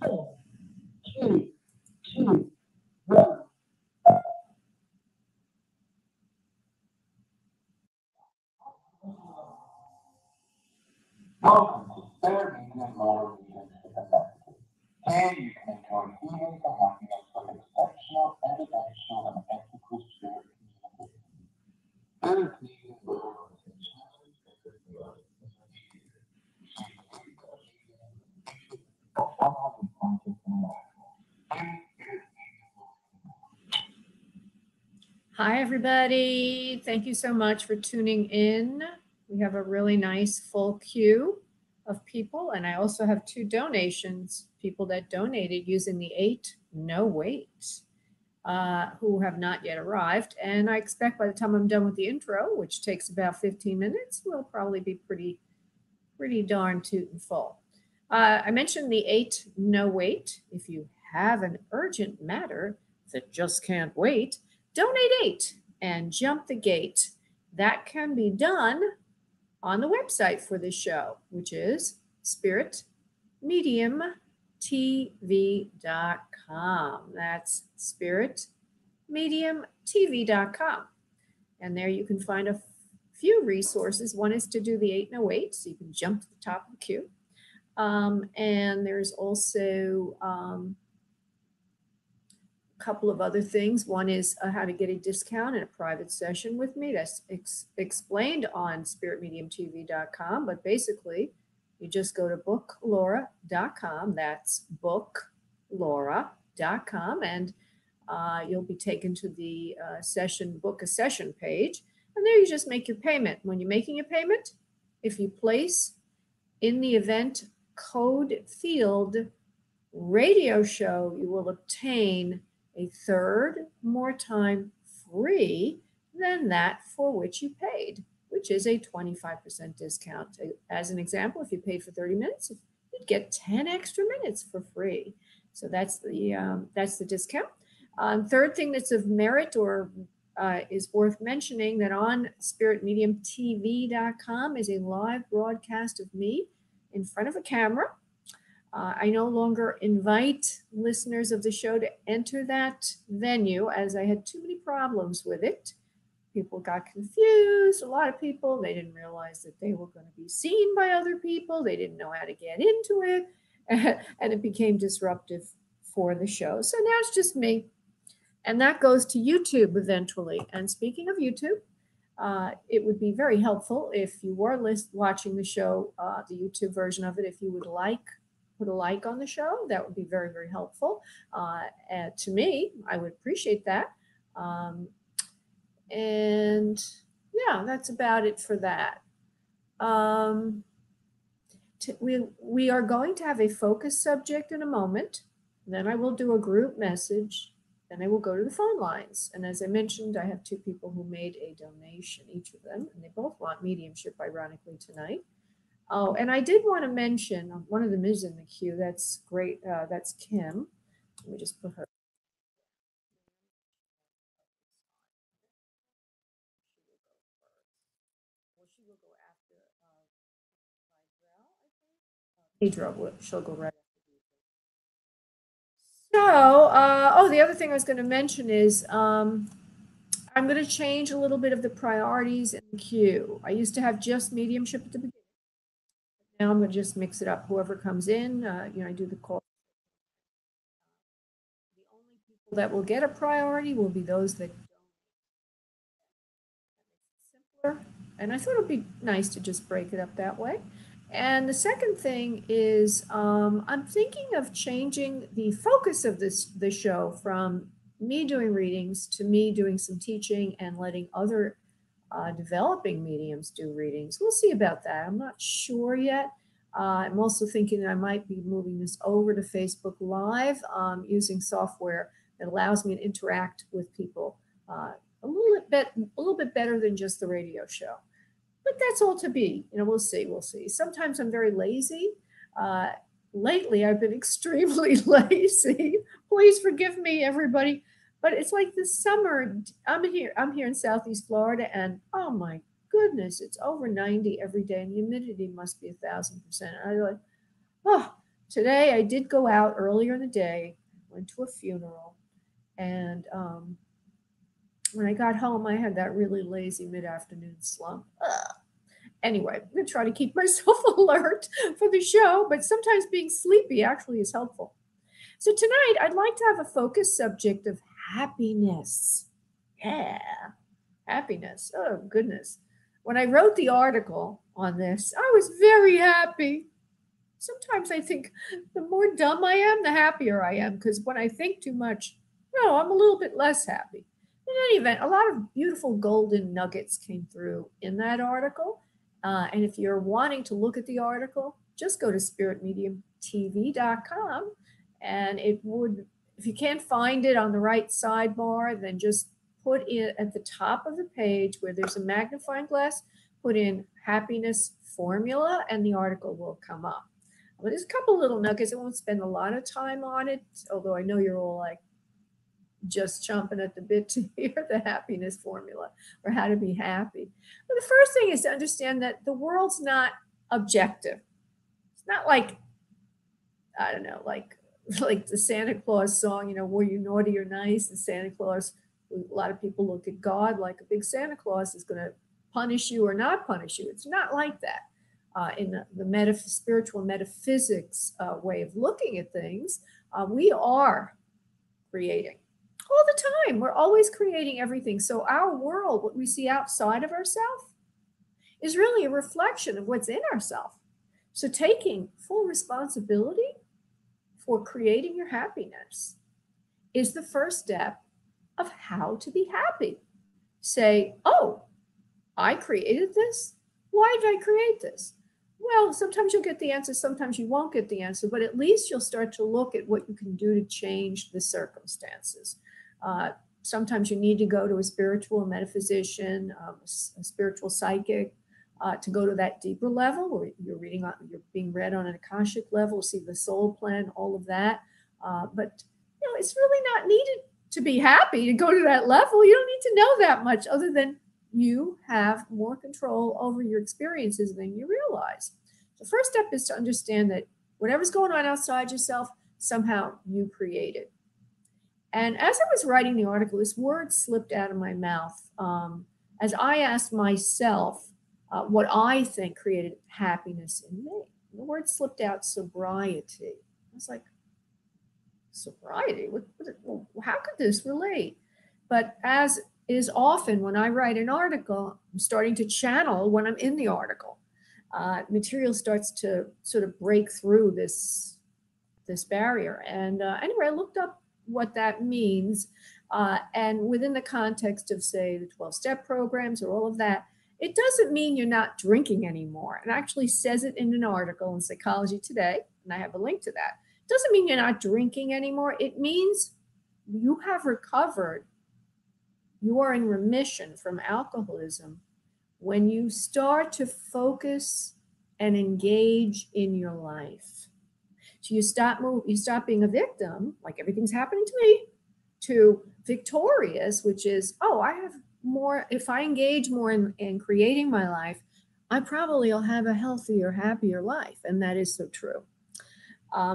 4, 3, 2, 1. Welcome to Spirit Medium Lower Mediumship Connections. Here you can enjoy healing and happiness from exceptional, evidential, and ethical spirit communication. Spirit Medium Lower Hi, everybody. Thank you so much for tuning in. We have a really nice full queue of people, and I also have 2 donations, people that donated using the 8 no wait, who have not yet arrived. And I expect by the time I'm done with the intro, which takes about 15 minutes, we'll probably be pretty darn toot and full. I mentioned the 8 no wait. If you have an urgent matter that just can't wait, donate 8 and jump the gate. That can be done on the website for this show, which is spiritmediumtv.com. That's spiritmediumtv.com. And there you can find a few resources. One is to do the 8 no wait, so you can jump to the top of the queue. And there's also a couple of other things. One is how to get a discount in a private session with me. That's explained on spiritmediumtv.com. But basically, you just go to booklaura.com. That's booklaura.com. And you'll be taken to the book a session page. And there you just make your payment. When you're making your payment, if you place in the event code field radio show, you will obtain a third more time free than that for which you paid, which is a 25% discount. As an example, if you paid for 30 minutes, you'd get 10 extra minutes for free. So that's the discount. Third thing that's of merit or is worth mentioning, that on spiritmediumtv.com is a live broadcast of me in front of a camera. I no longer invite listeners of the show to enter that venue, as I had too many problems with it. People got confused. A lot of people, they didn't realize that they were going to be seen by other people. They didn't know how to get into it. And it became disruptive for the show. So now it's just me. And that goes to YouTube eventually. And speaking of YouTube, it would be very helpful if you were watching the show, the YouTube version of it, if you would put a like on the show. That would be very, very helpful. To me, I would appreciate that. And yeah, that's about it for that. We are going to have a focus subject in a moment. Then I will do a group message. Then I will go to the phone lines. And as I mentioned, I have 2 people who made a donation, each of them, and they both want mediumship, ironically, tonight. Oh, and I did want to mention, one of them is in the queue. That's great. That's Kim. Let me just put her. She will go after Pedro. She'll go right after. So, the other thing I was going to mention is I'm going to change a little bit of the priorities in the queue. I used to have just mediumship at the beginning. Now I'm going to just mix it up. Whoever comes in, I do the call. The only people that will get a priority will be those that don't. Simpler. And I thought it would be nice to just break it up that way. And the second thing is I'm thinking of changing the focus of the show from me doing readings to me doing some teaching and letting other developing mediums do readings. We'll see about that. I'm not sure yet. I'm also thinking that I might be moving this over to Facebook Live using software that allows me to interact with people a little bit better than just the radio show. But that's all to be. We'll see. Sometimes I'm very lazy. Lately, I've been extremely lazy. Please forgive me, everybody. But it's like this summer. I'm here in Southeast Florida, and oh my goodness, it's over 90 every day, and the humidity must be 1,000%. I'm like, oh, today I did go out earlier in the day, went to a funeral, and when I got home, I had that really lazy mid-afternoon slump. Ugh. Anyway, I'm going to try to keep myself alert for the show, but sometimes being sleepy actually is helpful. So tonight, I'd like to have a focus subject of happiness. Yeah, happiness. Oh, goodness. When I wrote the article on this, I was very happy. Sometimes I think the more dumb I am, the happier I am, because when I think too much, no, I'm a little bit less happy. In any event, a lot of beautiful golden nuggets came through in that article. And if you're wanting to look at the article, just go to spiritmediumtv.com. And it would, if you can't find it on the right sidebar, then just put it at the top of the page where there's a magnifying glass, put in happiness formula, and the article will come up. But there's a couple little nuggets. I won't spend a lot of time on it, although I know you're all like just chomping at the bit to hear the happiness formula or how to be happy. But the first thing is to understand that the world's not objective. It's not like, I don't know, like the Santa Claus song, were you naughty or nice? And Santa Claus, a lot of people look at God like a big Santa Claus is going to punish you or not punish you. It's not like that. In the spiritual metaphysics way of looking at things, we are creating all the time. We're always creating everything. So our world, what we see outside of ourselves, is really a reflection of what's in ourselves. So taking full responsibility for creating your happiness is the first step of how to be happy. Say, oh, I created this. Why did I create this? Well, sometimes you'll get the answer, sometimes you won't get the answer, but at least you'll start to look at what you can do to change the circumstances. Sometimes you need to go to a spiritual metaphysician, a spiritual psychic, to go to that deeper level where you're being read on an Akashic level, see the soul plan, all of that. But it's really not needed to be happy to go to that level. You don't need to know that much other than you have more control over your experiences than you realize. The first step is to understand that whatever's going on outside yourself, somehow you created. And as I was writing the article, this word slipped out of my mouth as I asked myself what I think created happiness in me. The word slipped out, sobriety. I was like, sobriety? How could this relate? But as is often when I write an article, I'm starting to channel when I'm in the article. Material starts to sort of break through this barrier. And anyway, I looked up what that means. And within the context of, say, the 12-step programs or all of that, it doesn't mean you're not drinking anymore. It actually says it in an article in Psychology Today, and I have a link to that. It doesn't mean you're not drinking anymore. It means you have recovered. You are in remission from alcoholism when you start to focus and engage in your life. So you stop being a victim, like everything's happening to me, to victorious, which is, oh, I have more. If I engage more in creating my life, I probably will have a healthier, happier life. And that is so true.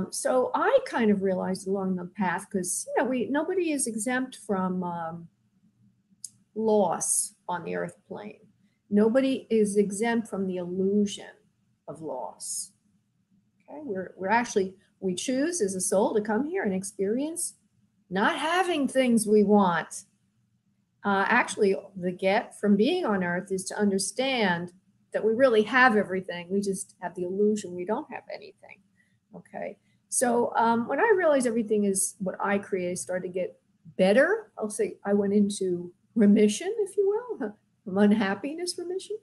So I kind of realized along the path, because nobody is exempt from loss on the earth plane. Nobody is exempt from the illusion of loss. Okay, we choose as a soul to come here and experience not having things we want. Actually, the get from being on earth is to understand that we really have everything. We just have the illusion we don't have anything. Okay, so when I realized everything is what I create, I started to get better. I'll say I went into remission, if you will, from unhappiness remission.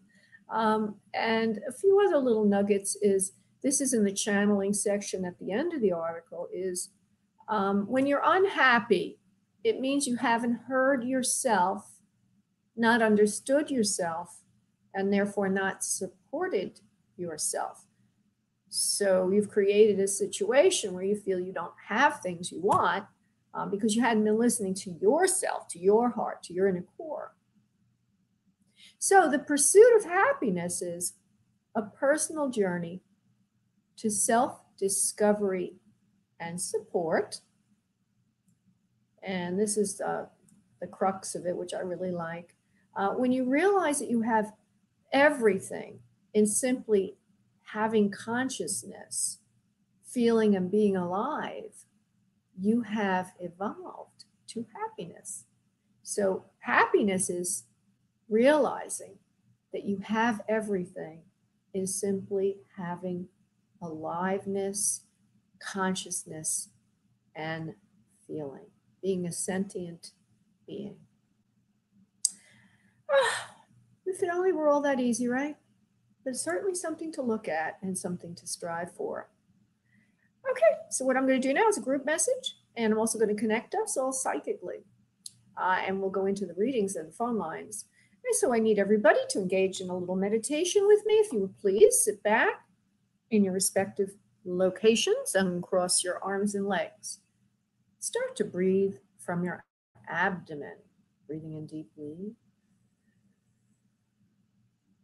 And a few other little nuggets is, this is in the channeling section at the end of the article, is when you're unhappy, it means you haven't heard yourself, not understood yourself, and therefore not supported yourself. So you've created a situation where you feel you don't have things you want because you hadn't been listening to yourself, to your heart, to your inner core. So the pursuit of happiness is a personal journey to discovery, and support. And this is the crux of it, which I really like. When you realize that you have everything in simply having consciousness, feeling and being alive, you have evolved to happiness. So happiness is realizing that you have everything is simply having aliveness, consciousness, and feeling, being a sentient being. If it only were all that easy, right? But it's certainly something to look at and something to strive for. Okay, so what I'm going to do now is a group message, and I'm also going to connect us all psychically. And we'll go into the readings and the phone lines. And so I need everybody to engage in a little meditation with me. If you would please sit back in your respective locations and cross your arms and legs. Start to breathe from your abdomen, breathing in deeply.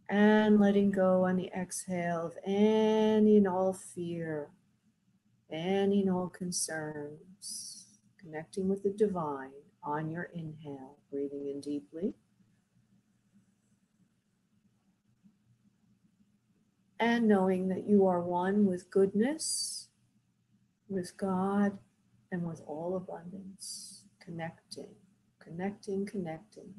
And letting go on the exhale of any and all fear, any and all concerns, connecting with the divine on your inhale, breathing in deeply. And knowing that you are one with goodness, with God, and with all abundance. Connecting, connecting, connecting.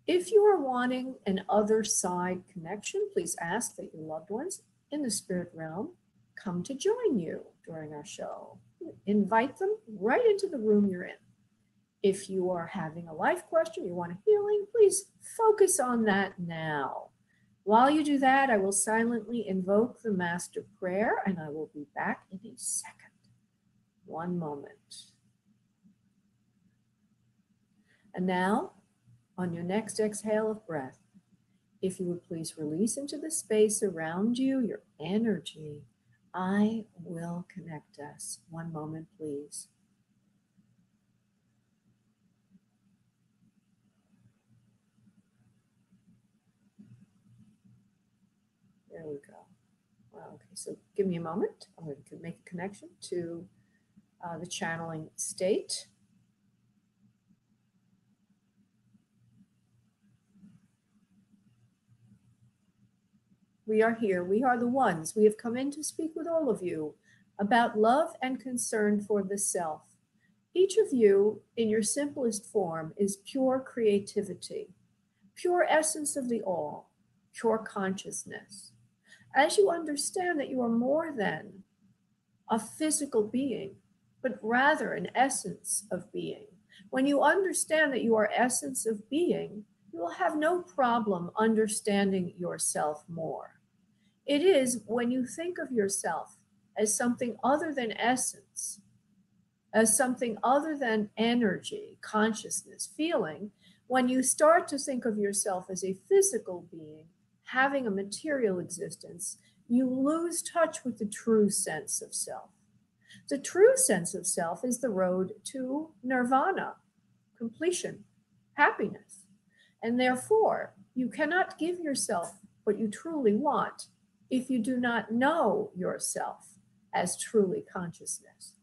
If you are wanting an Otherside connection, please ask that your loved ones in the spirit realm come to join you during our show. Invite them right into the room you're in. If you are having a life question, you want a healing, please focus on that now. While you do that, I will silently invoke the Master Prayer, and I will be back in a second. One moment. And now, on your next exhale of breath, if you would please release into the space around you your energy, I will connect us. One moment, please. There we go. Well, okay, so give me a moment. I'm going to make a connection to the channeling state. We are here. We are the ones. We have come in to speak with all of you about love and concern for the self. Each of you, in your simplest form, is pure creativity, pure essence of the all, pure consciousness. As you understand that you are more than a physical being, but rather an essence of being, when you understand that you are essence of being, you will have no problem understanding yourself more. It is when you think of yourself as something other than essence, as something other than energy, consciousness, feeling, when you start to think of yourself as a physical being, having a material existence, you lose touch with the true sense of self. The true sense of self is the road to nirvana, completion, happiness. And therefore, you cannot give yourself what you truly want if you do not know yourself as truly consciousness.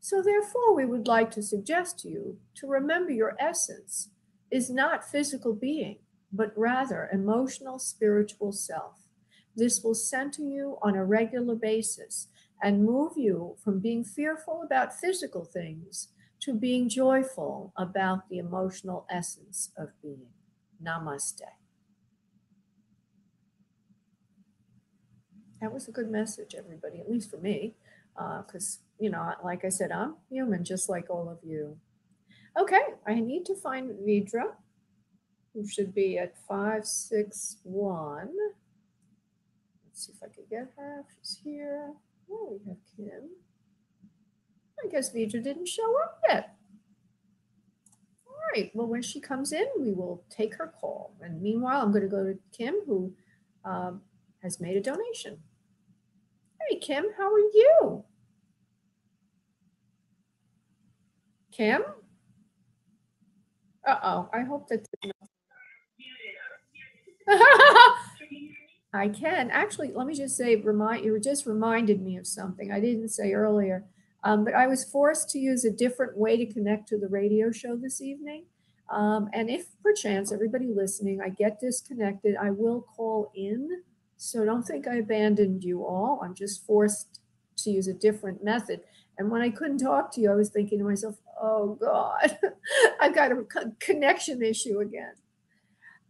So therefore, we would like to suggest to you to remember your essence is not physical being, but rather emotional, spiritual self. This will center you on a regular basis and move you from being fearful about physical things to being joyful about the emotional essence of being. Namaste. That was a good message, everybody, at least for me, because, like I said, I'm human just like all of you. Okay, I need to find Vidra, who should be at 561. Let's see if I can get her. She's here. Oh, we have Kim. I guess Vidra didn't show up yet. All right, well, when she comes in, we will take her call. And meanwhile, I'm going to go to Kim, who has made a donation. Hey, Kim, how are you? Kim? Uh-oh, I hope that... I can. Actually, let me just say, you just reminded me of something I didn't say earlier. But I was forced to use a different way to connect to the radio show this evening. And if perchance everybody listening, I get disconnected, I will call in. So don't think I abandoned you all. I'm just forced to use a different method. And when I couldn't talk to you, I was thinking to myself, oh God, I've got a connection issue again.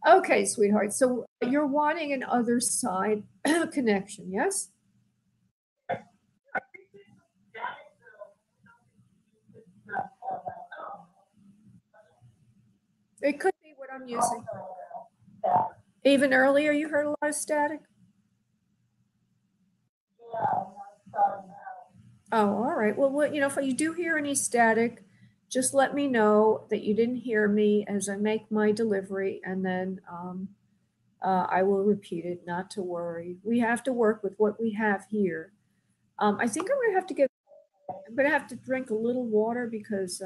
Okay, sweetheart. So you're wanting an other side connection, yes? It could be what I'm using. Even earlier, you heard a lot of static? Oh, all right. Well, if you do hear any static, just let me know that you didn't hear me as I make my delivery, and then I will repeat it, not to worry. We have to work with what we have here. I think I'm gonna have to drink a little water because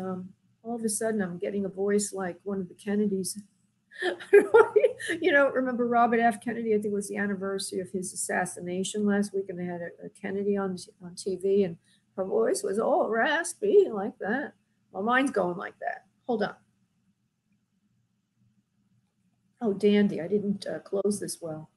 all of a sudden I'm getting a voice like one of the Kennedys. Remember Robert F. Kennedy? I think it was the anniversary of his assassination last week, and they had a Kennedy on TV, and her voice was all raspy like that. Well, mine's going like that. Hold on. Oh, dandy! I didn't close this well.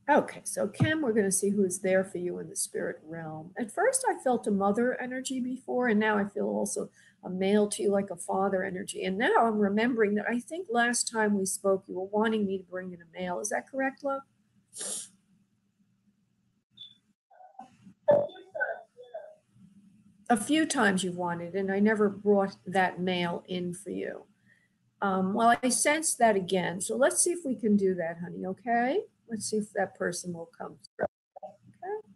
Okay, so Kim, we're going to see who is there for you in the spirit realm. At first, I felt a mother energy before, and now I feel also a male to you, like a father energy. And now I'm remembering that I think last time we spoke, you were wanting me to bring in a male. Is that correct, love? A few times you've wanted, and I never brought that male in for you. Well, I sense that again. So let's see if we can do that, honey, okay? Let's see if that person will come through. Okay.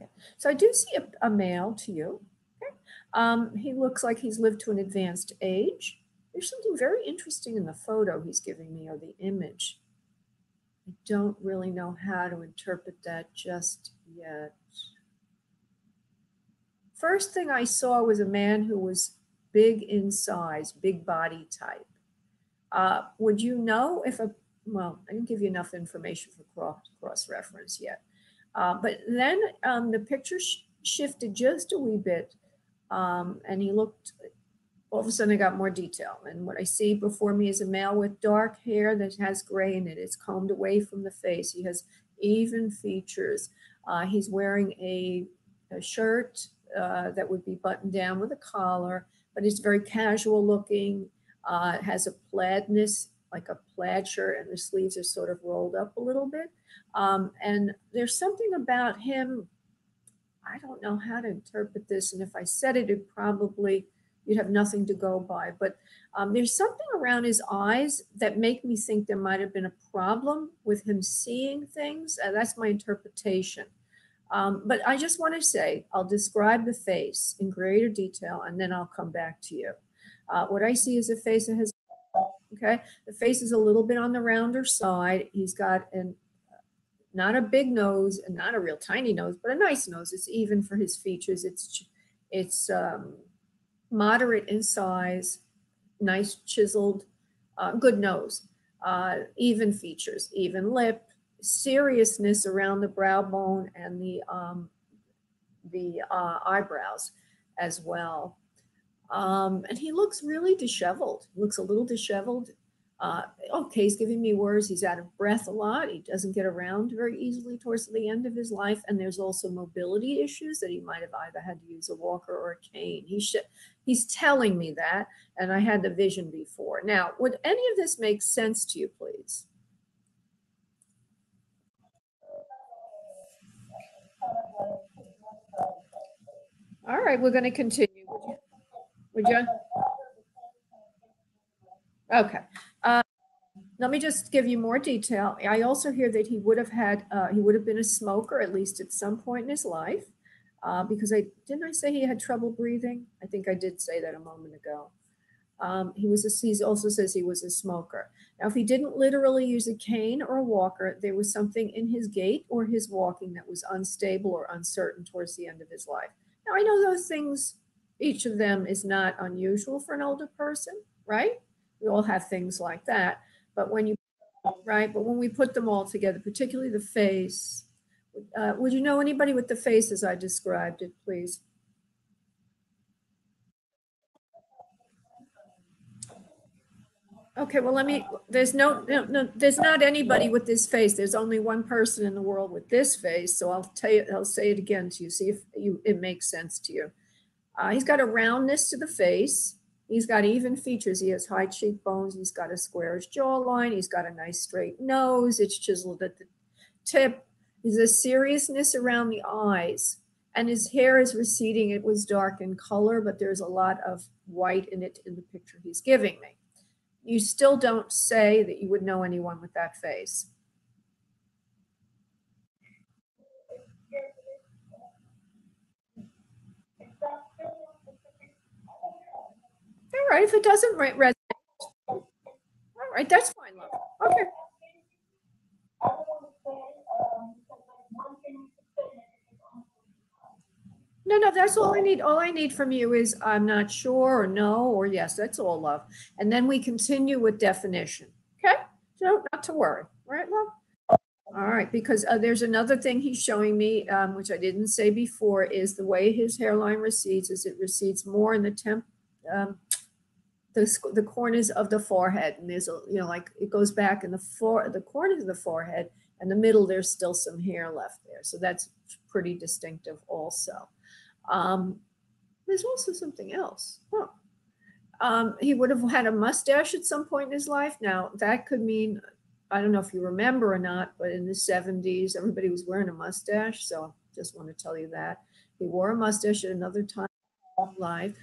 Okay. So I do see a male to you. Okay. He looks like he's lived to an advanced age. There's something very interesting in the photo he's giving me, or the image. I don't really know how to interpret that just yet. First thing I saw was a man who was big in size, big body type. Would you know if well, I didn't give you enough information for cross reference yet. But then the picture shifted just a wee bit, and he looked, all of a sudden I got more detail. And what I see before me is a male with dark hair that has gray in it. It's combed away from the face. He has even features. He's wearing a shirt that would be buttoned down with a collar, but it's very casual looking. It has a plaidness, like a plaid shirt, and the sleeves are sort of rolled up a little bit. And there's something about him, I don't know how to interpret this. And if I said it, you'd have nothing to go by. But there's something around his eyes that make me think there might have been a problem with him seeing things. That's my interpretation. But I just want to say, I'll describe the face in greater detail, and then I'll come back to you. What I see is a face that has, okay, the face is a little bit on the rounder side. He's got not a big nose and not a real tiny nose, but a nice nose. It's even for his features. It's moderate in size, nice chiseled, good nose, even features, even lip, seriousness around the brow bone and the eyebrows as well. And he looks really disheveled. He looks a little disheveled. Okay, he's giving me words. He's out of breath a lot. He doesn't get around very easily towards the end of his life. And there's also mobility issues that he might have either had to use a walker or a cane. He's telling me that, and I had the vision before. Now, would any of this make sense to you, please? All right, we're going to continue. Would you? Okay. Let me just give you more detail. I also hear that he would have been a smoker at least at some point in his life, because didn't I say he had trouble breathing? I think I did say that a moment ago. He also says he was a smoker. Now, if he didn't literally use a cane or a walker, there was something in his gait or his walking that was unstable or uncertain towards the end of his life. Now, I know those things each of them is not unusual for an older person, right? We all have things like that. But when you, right, but when we put them all together, particularly the face, would you know anybody with the face as I described it, please? Okay, well, there's there's not anybody with this face. There's only one person in the world with this face. So I'll tell you, I'll say it again to you, see if it makes sense to you. He's got a roundness to the face. He's got even features. He has high cheekbones. He's got a squarish jawline. He's got a nice straight nose. It's chiseled at the tip. There's a seriousness around the eyes. And his hair is receding. It was dark in color, but there's a lot of white in it in the picture he's giving me. You still don't say that you would know anyone with that face. All right, if it doesn't resonate, all right, that's fine, love. Okay. No, that's all I need. All I need from you is I'm not sure or no or yes. That's all, love. And then we continue with definition. Okay? So not to worry. All right, love? All right, because there's another thing he's showing me, which I didn't say before, is the way his hairline recedes, is it recedes more in the um, the corners of the forehead, and there's a, you know, like it goes back in the corners of the forehead, and the middle there's still some hair left there, so that's pretty distinctive also. Um, there's also something else. Huh. He would have had a mustache at some point in his life. Now that could mean, I don't know if you remember or not, but in the 70s everybody was wearing a mustache, so just want to tell you that he wore a mustache at another time of life.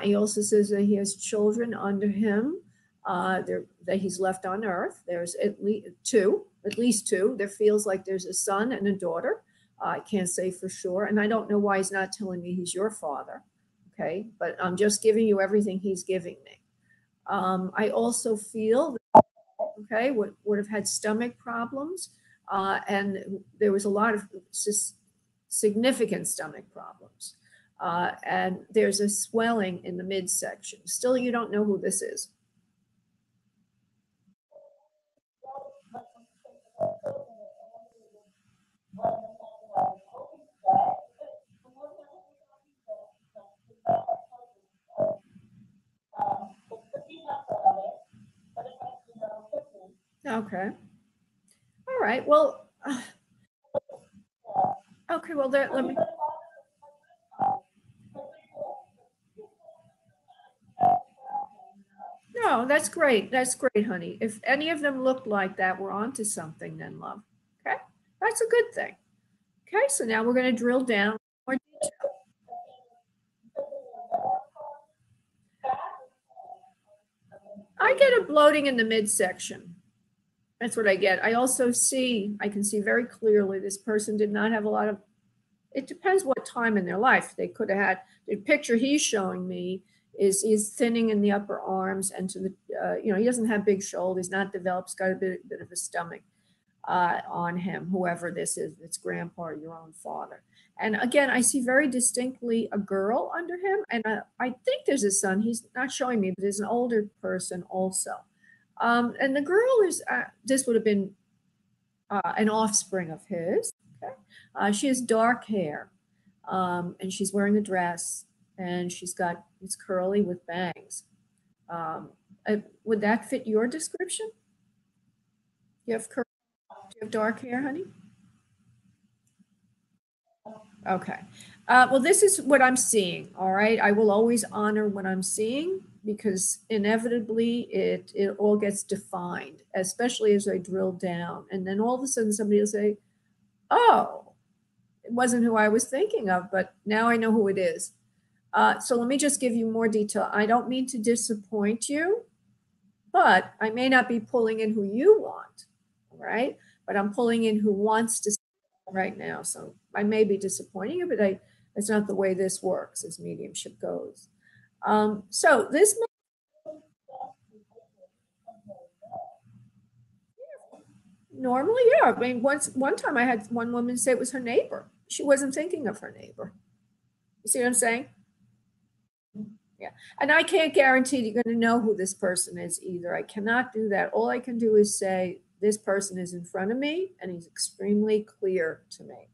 He also says that he has children under him that he's left on Earth. There's at least two. At least two. There feels like there's a son and a daughter. I can't say for sure, and I don't know why he's not telling me he's your father. Okay, but I'm just giving you everything he's giving me. I also feel that, okay, would have had stomach problems, and there was a lot of significant stomach problems. And there's a swelling in the midsection. Still, you don't know who this is. Okay. All right. Well, okay. Well, there. Let me. No, that's great. That's great, honey. If any of them looked like that, we're on to something then, love. Okay. That's a good thing. Okay. So now we're going to drill down more detail. I get a bloating in the midsection. That's what I get. I also see, I can see very clearly this person did not have a lot of, it depends what time in their life they could have had. The picture he's showing me is thinning in the upper arms and to the, you know, he doesn't have big shoulders, not developed, he's got a bit of a stomach on him, whoever this is, it's grandpa or your own father. And again, I see very distinctly a girl under him, and I think there's a son. He's not showing me, but there's an older person also. And the girl is, this would have been an offspring of his. Okay? She has dark hair, and she's wearing a dress, and it's curly with bangs. Would that fit your description? You have curly, do you have dark hair, honey? Okay. Well, this is what I'm seeing. All right. I will always honor what I'm seeing because inevitably it all gets defined, especially as I drill down. And then all of a sudden somebody will say, oh, it wasn't who I was thinking of, but now I know who it is. So let me just give you more detail. I don't mean to disappoint you, but I may not be pulling in who you want. All right. But I'm pulling in who wants to right now. So I may be disappointing you, but it's not the way this works as mediumship goes. So this normally, yeah. I mean, one time I had one woman say it was her neighbor. She wasn't thinking of her neighbor. You see what I'm saying? Yeah. And I can't guarantee you're going to know who this person is either. I cannot do that. All I can do is say, this person is in front of me and he's extremely clear to me.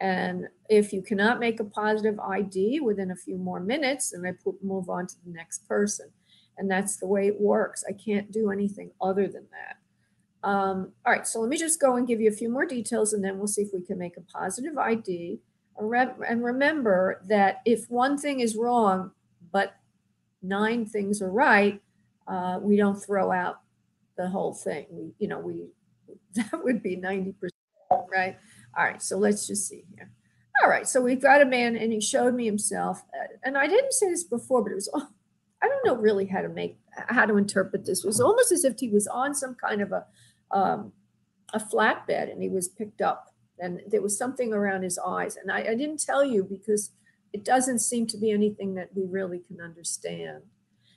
And if you cannot make a positive ID within a few more minutes, then I move on to the next person. And that's the way it works. I can't do anything other than that. All right, so let me just go and give you a few more details, and then we'll see if we can make a positive ID. And remember that if one thing is wrong, but 9 things are right, we don't throw out the whole thing. We that would be 90%, right? All right, so let's just see here. All right, so we've got a man, and he showed me himself. And I didn't say this before, but it was, I don't know really how to interpret this. It was almost as if he was on some kind of a flatbed, and he was picked up, and there was something around his eyes. And I didn't tell you because it doesn't seem to be anything that we really can understand.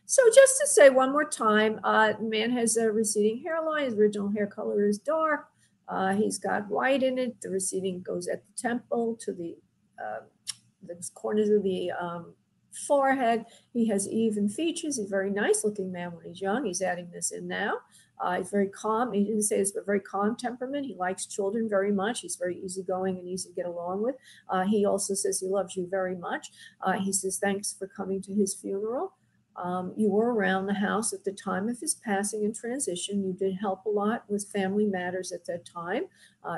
So just to say one more time, man has a receding hairline. His original hair color is dark. He's got white in it. The receding goes at the temple to the corners of the forehead. He has even features. He's a very nice looking man when he's young. He's adding this in now. He's very calm. He didn't say it's a very calm temperament. He likes children very much. He's very easygoing and easy to get along with. He also says he loves you very much. He says thanks for coming to his funeral. You were around the house at the time of his passing and transition. You did help a lot with family matters at that time.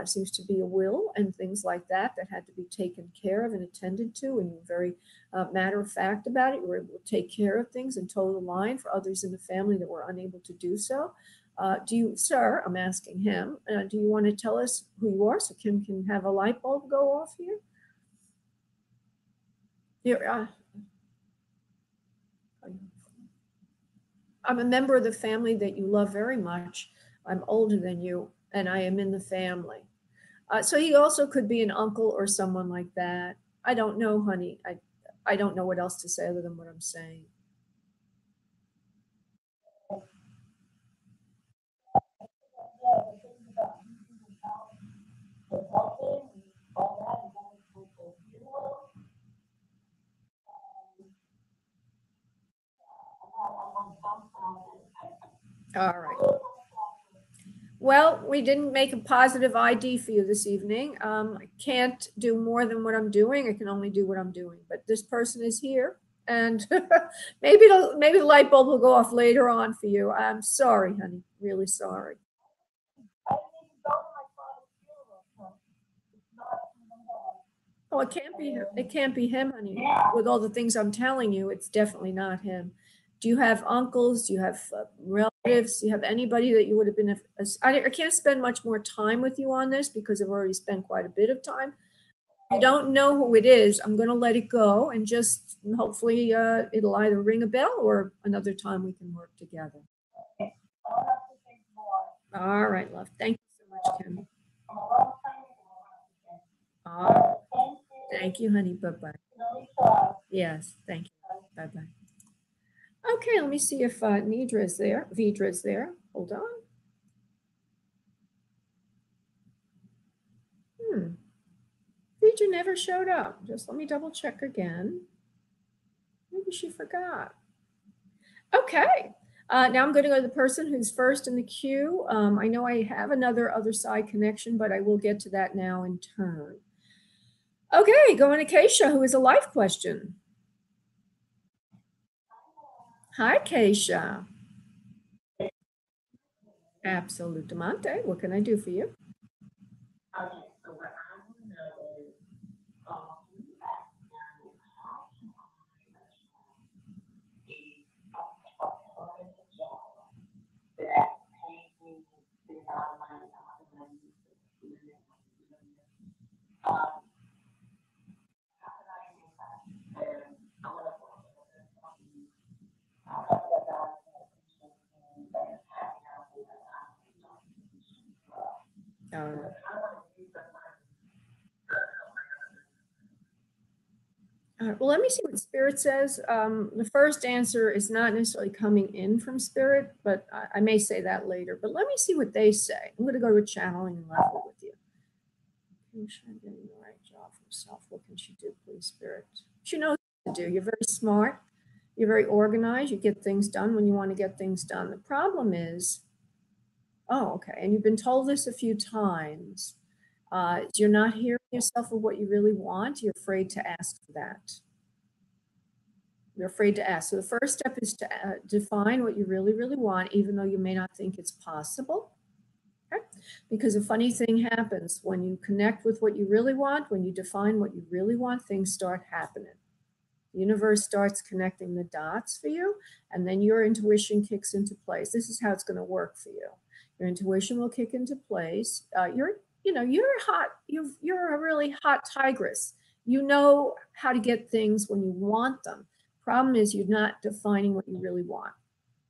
It seems to be a will and things like that had to be taken care of and attended to, and you're very matter of fact about it. You were able to take care of things and toe the line for others in the family that were unable to do so. Do you, sir, I'm asking him, do you want to tell us who you are so Kim can have a light bulb go off here? I'm a member of the family that you love very much. I'm older than you, and I am in the family. So he also could be an uncle or someone like that. I don't know, honey. I don't know what else to say other than what I'm saying. All right. Well, we didn't make a positive ID for you this evening. I can't do more than what I'm doing. I can only do what I'm doing. But this person is here, and maybe the light bulb will go off later on for you. I'm sorry, honey. Really sorry. Oh, it can't be. It can't be him, honey. With all the things I'm telling you, it's definitely not him. Do you have uncles? Do you have relatives? Do you have anybody that you would have been? I can't spend much more time with you on this because I've already spent quite a bit of time. If you don't know who it is, I'm going to let it go, and just hopefully it'll either ring a bell or another time we can work together. All right, love. Thank you so much, Kim. Thank you, honey. Bye-bye. Yes, thank you. Bye-bye. Okay, let me see if Vidra is there. Hold on. Vidra never showed up. Just let me double check again. Maybe she forgot. Okay. Now I'm going to go to the person who's first in the queue. I know I have another Otherside connection, but I will get to that now in turn. Okay, going to Keisha, who is a life question. Hi, Keisha. Absolutamente. What can I do for you? Well, let me see what Spirit says. The first answer is not necessarily coming in from Spirit, but I may say that later. But let me see what they say. I'm going to go to channeling and level with you. She's doing the right job for herself. What can she do, please, Spirit? She knows what to do. You're very smart. You're very organized. You get things done when you want to get things done. The problem is, oh, okay, and you've been told this a few times. You're not hearing yourself of what you really want. You're afraid to ask for that. You're afraid to ask. So the first step is to define what you really, really want, even though you may not think it's possible. Okay? Because a funny thing happens when you connect with what you really want, when you define what you really want, things start happening. The universe starts connecting the dots for you, and then your intuition kicks into place. This is how it's going to work for you. Your intuition will kick into place. You're hot. You're a really hot tigress. You know how to get things when you want them. Problem is, you're not defining what you really want.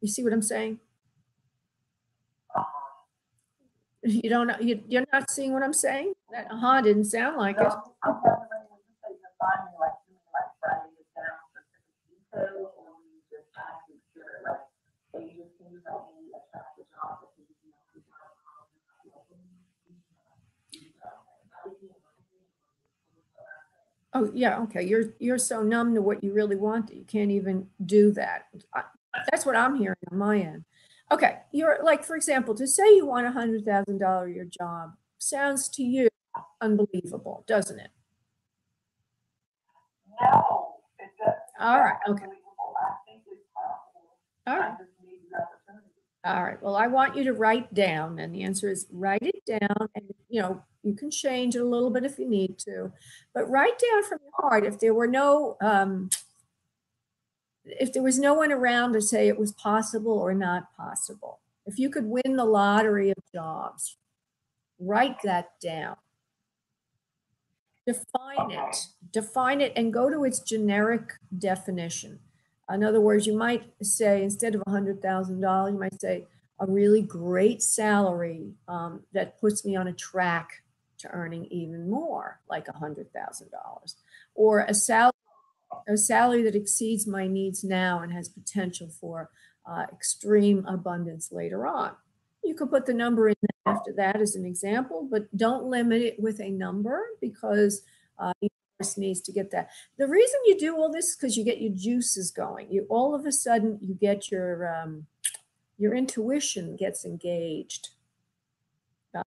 You see what I'm saying? You don't know. You're not seeing what I'm saying? That didn't sound like it. Oh, yeah, okay. You're so numb to what you really want that you can't even do that. That's what I'm hearing on my end. Okay, you're like, for example, to say you want $100,000 your job sounds to you unbelievable, doesn't it? No, it doesn't. All right, okay. I think it's possible. All right. All right. Well, I want you to write down, and the answer is write it down, and you can change it a little bit if you need to, but write down from your heart. If there was no one around to say it was possible or not possible, if you could win the lottery of jobs, write that down. Define it, and go to its generic definition. In other words, you might say, instead of $100,000, you might say a really great salary that puts me on a track to earning even more, like $100,000, or a salary that exceeds my needs now and has potential for extreme abundance later on. You could put the number in after that as an example, but don't limit it with a number, because you just needs to get that. The reason you do all this is because you get your juices going. You all of a sudden you get your intuition gets engaged. The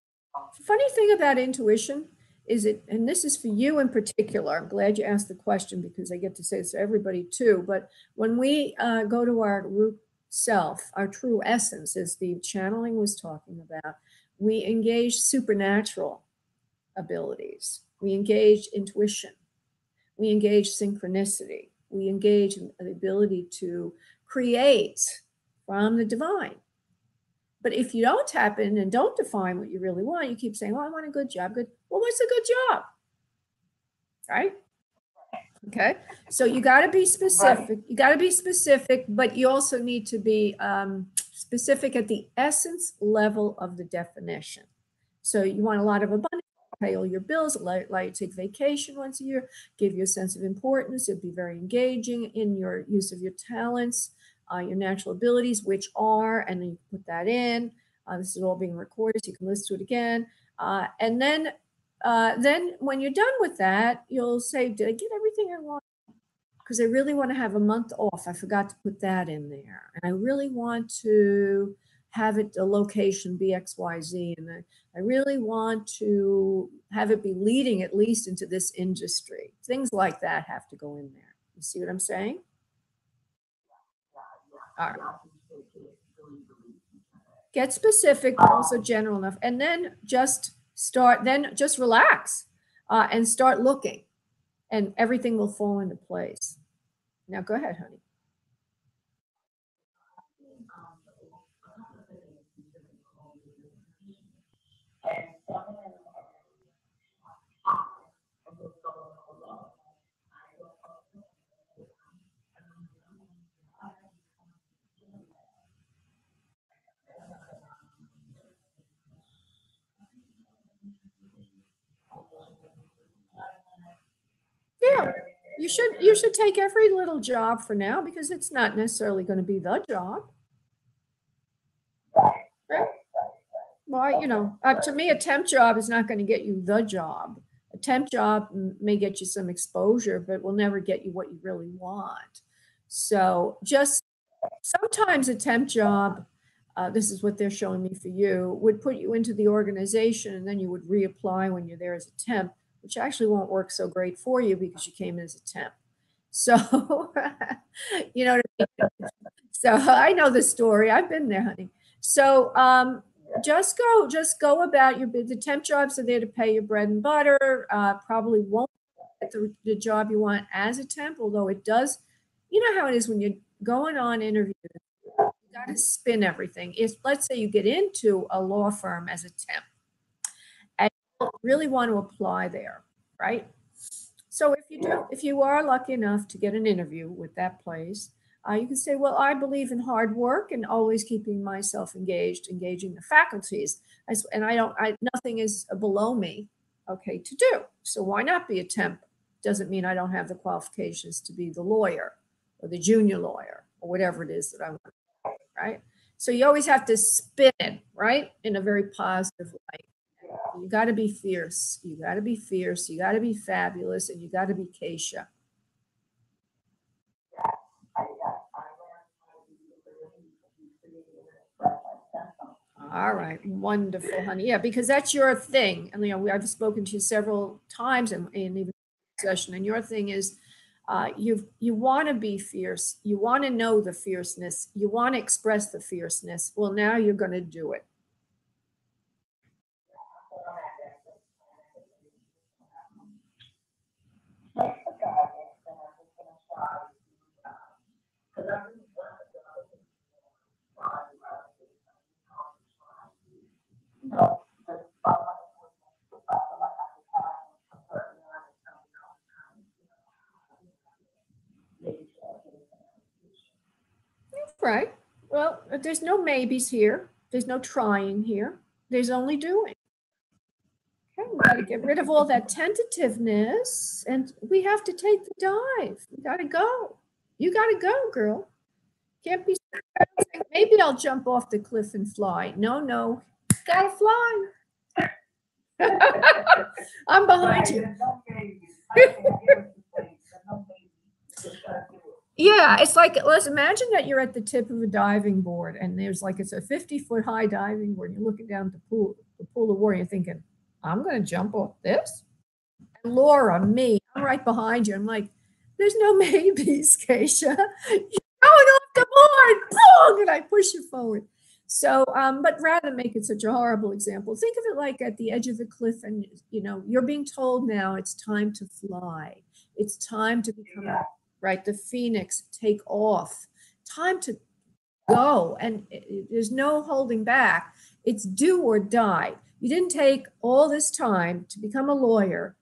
funny thing about intuition is and this is for you in particular. I'm glad you asked the question, because I get to say this to everybody too. But when we go to our root self, our true essence, as the channeling was talking about, we engage supernatural abilities. We engage intuition. We engage synchronicity. We engage in the ability to create from the divine. But if you don't tap in and don't define what you really want, you keep saying, "Oh, I want a good job." Good. Well, what's a good job? Right? Okay. So you got to be specific. You got to be specific, but you also need to be specific at the essence level of the definition. So you want a lot of abundance, pay all your bills, let you take vacation once a year, give you a sense of importance. It'd be very engaging in your use of your talents, your natural abilities, which are, and then you can put that in. This is all being recorded, so you can listen to it again. And then when you're done with that, you'll say, did I get everything I want? Because I really want to have a month off. I forgot to put that in there. And I really want to have it, a location be XYZ. And I really want to have it be leading at least into this industry. Things like that have to go in there. You see what I'm saying? All right. Get specific, but also general enough. And then just relax and start looking, and everything will fall into place. Now go ahead, honey. Yeah, you should take every little job for now, because it's not necessarily going to be the job. Right? Well, to me, a temp job is not going to get you the job. A temp job may get you some exposure, but will never get you what you really want. So just sometimes a temp job, this is what they're showing me for you, would put you into the organization and then you would reapply when you're there as a temp, which actually won't work so great for you because you came in as a temp. So, you know what I mean? So I know the story. I've been there, honey. So just go about the temp jobs are there to pay your bread and butter. Probably won't get the job you want as a temp, although it does. You know how it is when you're going on interviews. You got to spin everything. If let's say you get into a law firm as a temp and you don't really want to apply there, right? So if you are lucky enough to get an interview with that place, you can say, well, I believe in hard work and always keeping myself engaged, engaging the faculties. And nothing is below me, okay, to do. So why not be a temp? Doesn't mean I don't have the qualifications to be the lawyer or the junior lawyer or whatever it is that I want, right? So you always have to spin it, right, in a very positive light. You got to be fierce. You got to be fierce. You got to be fabulous, and you got to be Keisha. All right, wonderful, honey. Yeah, because that's your thing, and I've spoken to you several times, and even session, and your thing is, you want to be fierce. You want to know the fierceness. You want to express the fierceness. Well, now you're going to do it. Right. Well, there's no maybes here. There's no trying here. There's only doing. Okay, we got to get rid of all that tentativeness, and we have to take the dive. We got to go. You got to go, girl. Can't be saying, maybe I'll jump off the cliff and fly. No, no, gotta fly. I'm behind you. Yeah, it's like, let's imagine that you're at the tip of a diving board and there's like, it's a 50-foot high diving board. And you're looking down at the pool of water. And you're thinking, I'm going to jump off this. And Laura, me, I'm right behind you. I'm like, there's no maybes, Keisha. You're going off the board. Boom! And I push you forward. So, but rather than make it such a horrible example, think of it like at the edge of the cliff and, you're being told now it's time to fly. It's time to become right? The phoenix, take off. Time to go. And there's no holding back. It's do or die. You didn't take all this time to become a lawyer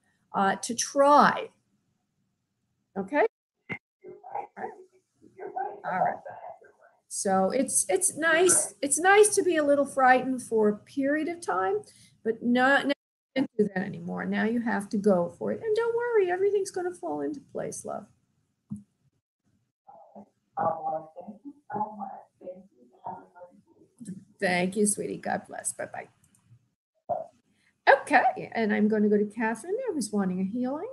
to try. Okay? All right. So it's nice. It's nice to be a little frightened for a period of time, but not can't do that anymore. Now you have to go for it. And don't worry, everything's going to fall into place, love. Thank you, sweetie. God bless. Bye-bye. Okay, and I'm going to go to Catherine there who's wanting a healing.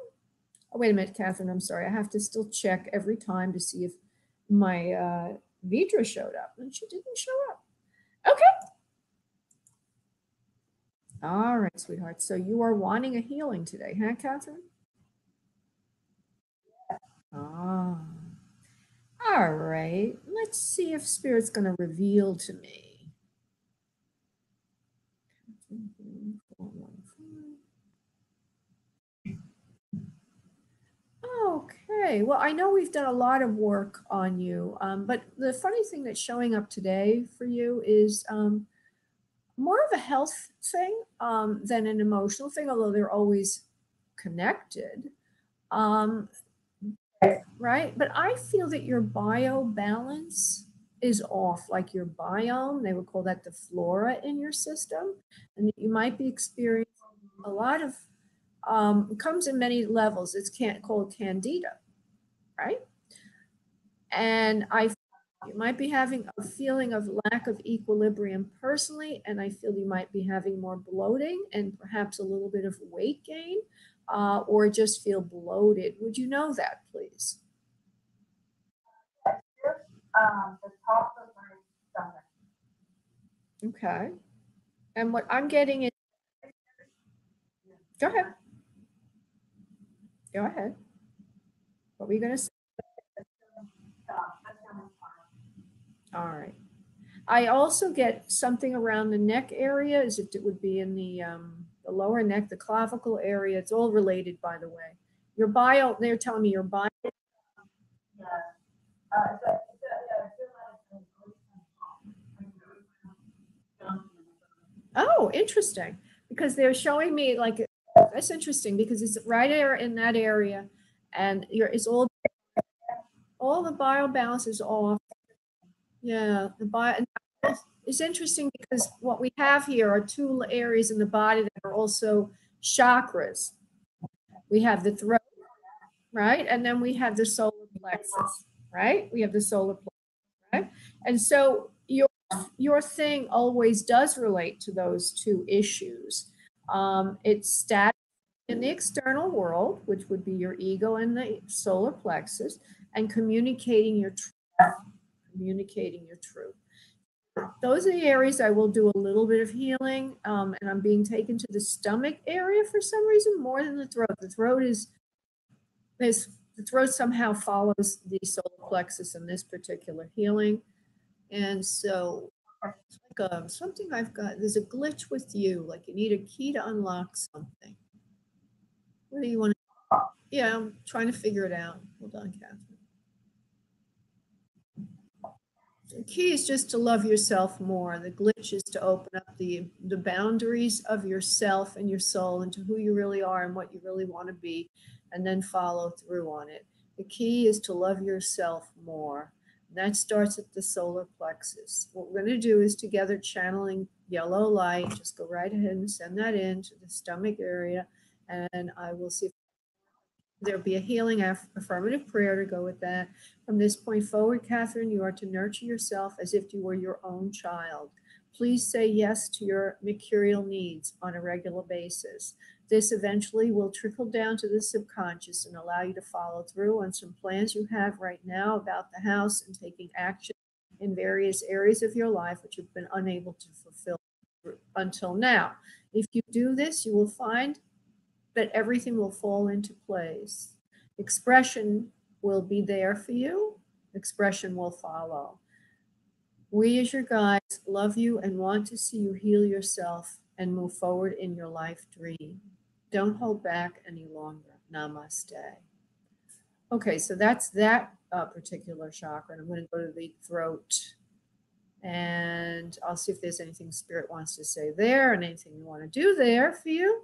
Oh, wait a minute, Catherine. I'm sorry. I have to still check every time to see if my Vidra showed up. And she didn't show up. Okay. All right, sweetheart. So you are wanting a healing today, huh, Catherine? Ah. All right. Let's see if Spirit's going to reveal to me. Okay, well, I know we've done a lot of work on you, but the funny thing that's showing up today for you is more of a health thing than an emotional thing, although they're always connected. Right? But I feel that your bio balance is off, like your biome, they would call that the flora in your system, and you might be experiencing a lot of it comes in many levels. It's called candida, right? And you might be having a feeling of lack of equilibrium personally, and I feel you might be having more bloating and perhaps a little bit of weight gain, or just feel bloated. Would you know that, please? The top of my stomach. Okay. And what I'm getting is, go ahead. Go ahead. What were you going to say? All right. I also get something around the neck area, as if it would be in the lower neck, the clavicle area. It's all related, by the way. Your bio, they're telling me your bio. Yeah. Oh, interesting. Because they're showing me like, that's interesting because it's right there in that area, and it's all the bio balance is off. Yeah, the bio. It's interesting because what we have here are two areas in the body that are also chakras. We have the throat, right? And then we have the solar plexus, right? We have the solar plexus, right? And so your thing always does relate to those two issues. It's static in the external world, which would be your ego and the solar plexus, and communicating your truth. Communicating your truth. Those are the areas I will do a little bit of healing, and I'm being taken to the stomach area for some reason more than the throat. The throat somehow follows the solar plexus in this particular healing, and so it's like something I've got. There's a glitch with you, like you need a key to unlock something. What do you want to? Yeah, I'm trying to figure it out. Hold on, Catherine. The key is just to love yourself more. The glitch is to open up the boundaries of yourself and your soul into who you really are and what you really want to be, and then follow through on it. The key is to love yourself more. That starts at the solar plexus. What we're going to do is together channeling yellow light. Just go right ahead and send that into the stomach area, and I will see if there'll be a healing affirmative prayer to go with that. From this point forward, Catherine, you are to nurture yourself as if you were your own child. Please say yes to your mercurial needs on a regular basis. This eventually will trickle down to the subconscious and allow you to follow through on some plans you have right now about the house and taking action in various areas of your life which you've been unable to fulfill until now. If you do this, you will find that everything will fall into place. Expression will be there for you. Expression will follow. We, as your guides, love you and want to see you heal yourself and move forward in your life dream. Don't hold back any longer. Namaste. Okay, so that's that particular chakra. And I'm going to go to the throat. And I'll see if there's anything Spirit wants to say there and anything you want to do there for you.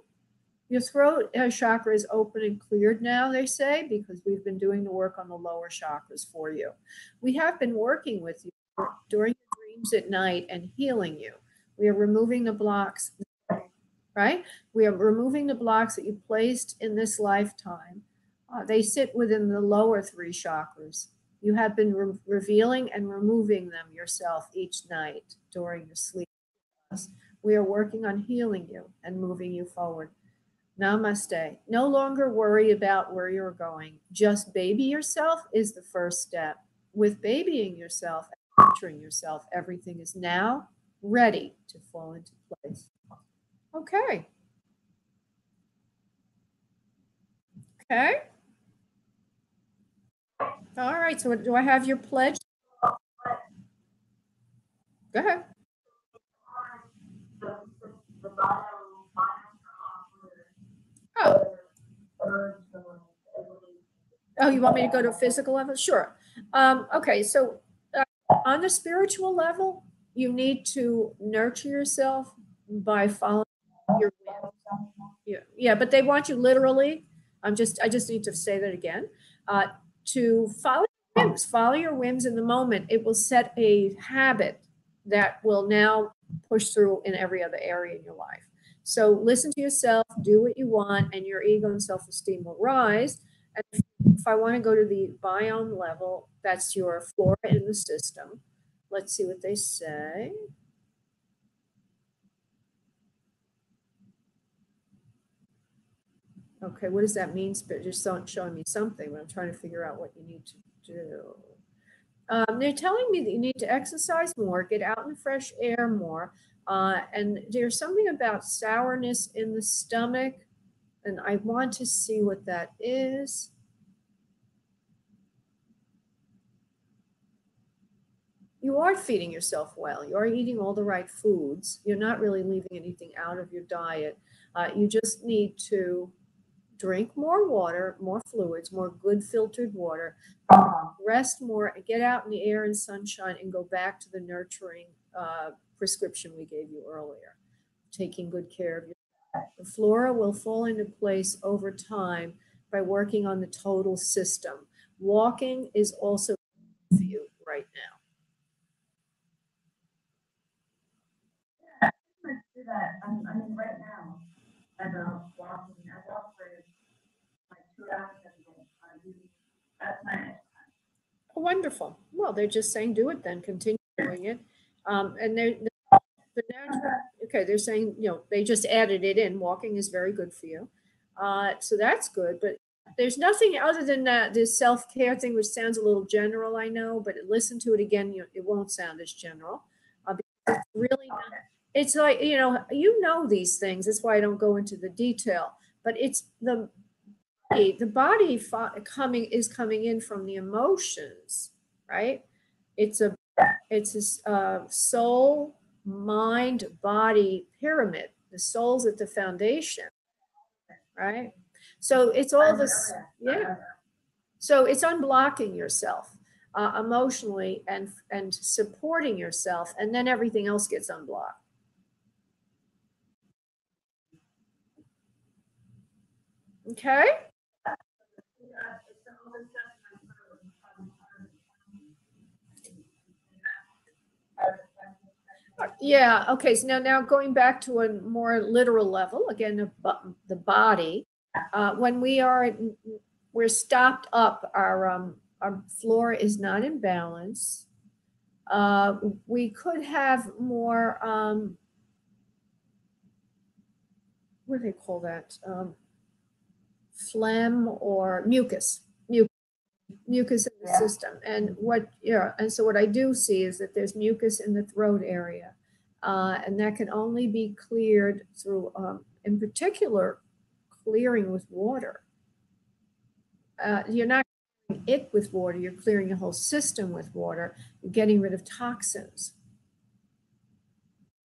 Your throat chakra is open and cleared now, they say, because we've been doing the work on the lower chakras for you. We have been working with you during your dreams at night and healing you. We are removing the blocks, right? We are removing the blocks that you placed in this lifetime. They sit within the lower three chakras. You have been revealing and removing them yourself each night during your sleep. We are working on healing you and moving you forward. Namaste. No longer worry about where you're going. Just baby yourself is the first step. With babying yourself and nurturing yourself, everything is now ready to fall into place. Okay. Okay. All right. So do I have your pledge? Go ahead. Oh. Oh, you want me to go to a physical level? Sure. Okay, so on the spiritual level, you need to nurture yourself by following your whims. Yeah, but they want you literally. I just need to say that again. To follow your whims in the moment. It will set a habit that will now push through in every other area in your life. So listen to yourself, do what you want, and your ego and self-esteem will rise. And if I want to go to the biome level, that's your flora in the system. Let's see what they say. Okay, what does that mean, Spirit? Just showing me something, but I'm trying to figure out what you need to do. They're telling me that you need to exercise more, get out in fresh air more. And there's something about sourness in the stomach, and I want to see what that is. You are feeding yourself well. You are eating all the right foods. You're not really leaving anything out of your diet. You just need to drink more water, more fluids, more good filtered water, rest more, get out in the air and sunshine, and go back to the nurturing prescription we gave you earlier, taking good care of yourself. The flora will fall into place over time by working on the total system. Walking is also for you right now. Do that. I mean, right now, I go walking. I walk for like 2 hours every day. That's nice. Wonderful. Well, they're just saying do it then, continue doing it. And they're the natural, okay, they're saying, they just added it in. Walking is very good for you. So that's good. But there's nothing other than this self-care thing, which sounds a little general, I know, but listen to it again, it won't sound as general. It's really not, it's like, these things. That's why I don't go into the detail. But it's the body is coming in from the emotions, right? It's a soul, mind, body pyramid. The soul's at the foundation, right? So it's all this, yeah. So it's unblocking yourself emotionally and supporting yourself, and then everything else gets unblocked. Okay. Yeah. Okay. So now going back to a more literal level again, the body. When we're stopped up, our flora is not in balance. We could have more. What do they call that? Phlegm or mucus in the system. And so what I do see is that there's mucus in the throat area, and that can only be cleared through, in particular, clearing with water. You're not clearing it with water, you're clearing the whole system with water. You're getting rid of toxins.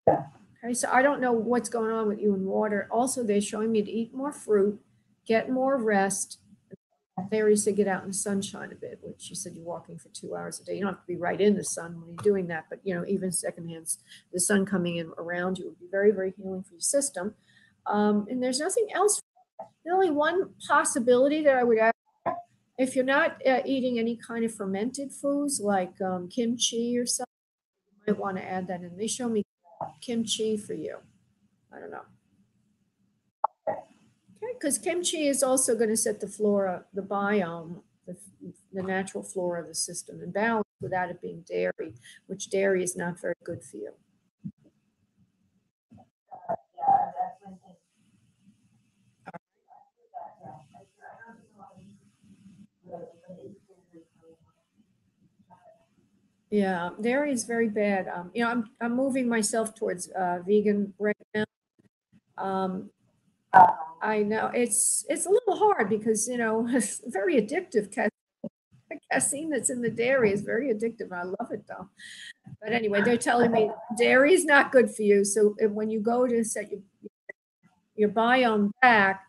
Okay, so I don't know what's going on with you in water. Also, they're showing me to eat more fruit, get more rest. They already said get out in the sunshine a bit, which you said you're walking for 2 hours a day. You don't have to be right in the sun when you're doing that, but even secondhand, the sun coming in around you would be very, very healing for your system. And there's nothing else. The only one possibility that I would add, if you're not eating any kind of fermented foods like kimchi or something, you might want to add that in. They show me kimchi for you. I don't know. Okay, because kimchi is also going to set the flora, the biome, the natural flora of the system in balance without it being dairy, which dairy is not very good for you. Yeah, dairy is very bad. I'm moving myself towards vegan right now. I know it's a little hard because it's very addictive. Casein that's in the dairy is very addictive. I love it though. But anyway, they're telling me dairy is not good for you. So when you go to set your biome back,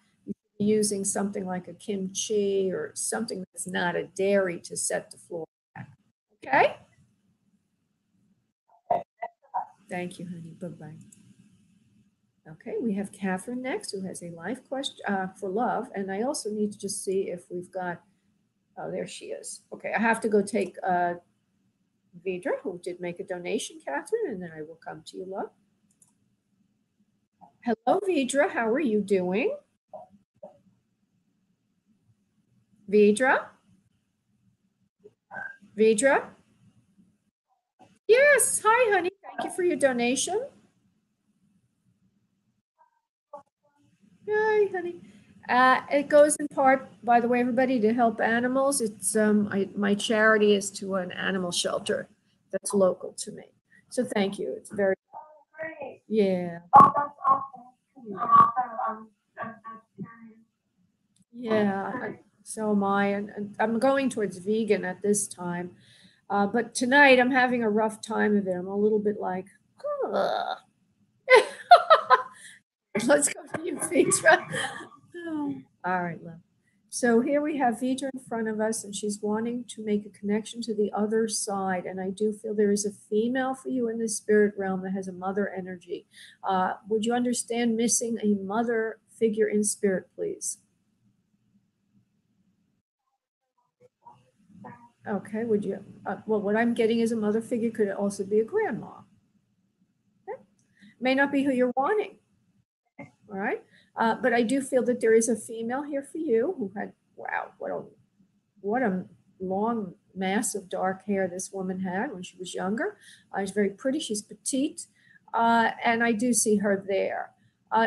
you're using something like a kimchi or something that's not a dairy to set the flora back. Okay. Thank you, honey. Bye-bye. Okay, we have Catherine next, who has a life question for love. And I also need to just see if we've got, oh, there she is. Okay, I have to go take Vidra, who did make a donation, Catherine, and then I will come to you, love. Hello, Vidra. How are you doing? Vidra? Vidra? Yes. Hi, honey. Thank you for your donation. Hi, honey. It goes in part, by the way, everybody, to help animals. It's my charity is to an animal shelter that's local to me. So thank you. It's very Great. yeah. Oh, that's awesome. I'm also, I'm vegetarian. Yeah, so am I, and I'm going towards vegan at this time. But tonight I'm having a rough time of it. I'm a little bit like, ugh. Let's go to you, Phaedra. Oh, all right, love. So here we have Phaedra in front of us, and she's wanting to make a connection to the other side. And I do feel there is a female for you in the spirit realm that has a mother energy. Would you understand missing a mother figure in spirit, please? Okay, would you? Well, what I'm getting is a mother figure could also be a grandma. Okay. May not be who you're wanting. All right. But I do feel that there is a female here for you who had, wow, what a long mass of dark hair this woman had when she was younger. She's very pretty. She's petite. And I do see her there.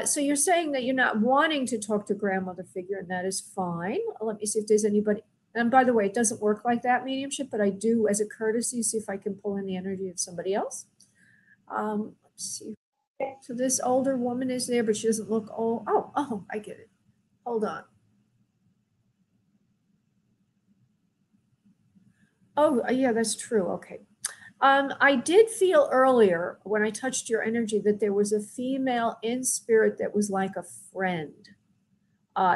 So you're saying that you're not wanting to talk to grandmother figure, and that is fine. Let me see if there's anybody. And by the way, it doesn't work like that, mediumship, but I do, as a courtesy, see if I can pull in the energy of somebody else. Let's see. So this older woman is there, but she doesn't look old. Oh, I get it. Hold on. Oh, yeah, that's true. Okay. I did feel earlier when I touched your energy that there was a female in spirit that was like a friend.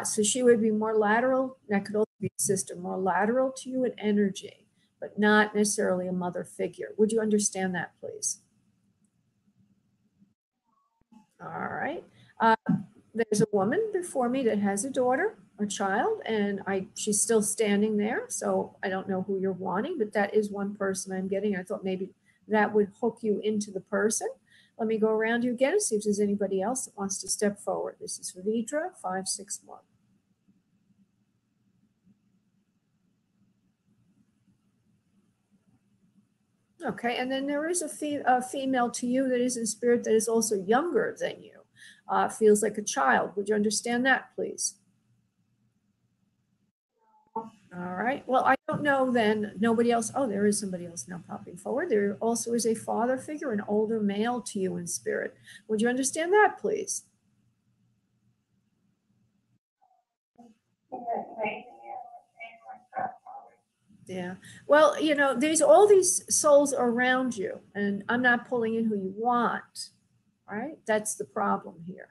So she would be more lateral, that could also be a sister, more lateral to you in energy, but not necessarily a mother figure. Would you understand that, please? All right. Uh, there's a woman before me that has a daughter, a child, and she's still standing there. So I don't know who you're wanting, but that is one person I'm getting. I thought maybe that would hook you into the person. Let me go around you again and see if there's anybody else that wants to step forward. This is for Vidra 561. Okay, and then there is a female to you that is in spirit that is also younger than you, feels like a child. Would you understand that, please? All right. Well, I don't know then. Nobody else. Oh, there is somebody else now popping forward. There also is a father figure, an older male to you in spirit. Would you understand that, please? Yeah. Well, there's all these souls around you, and I'm not pulling in who you want. All right. That's the problem here.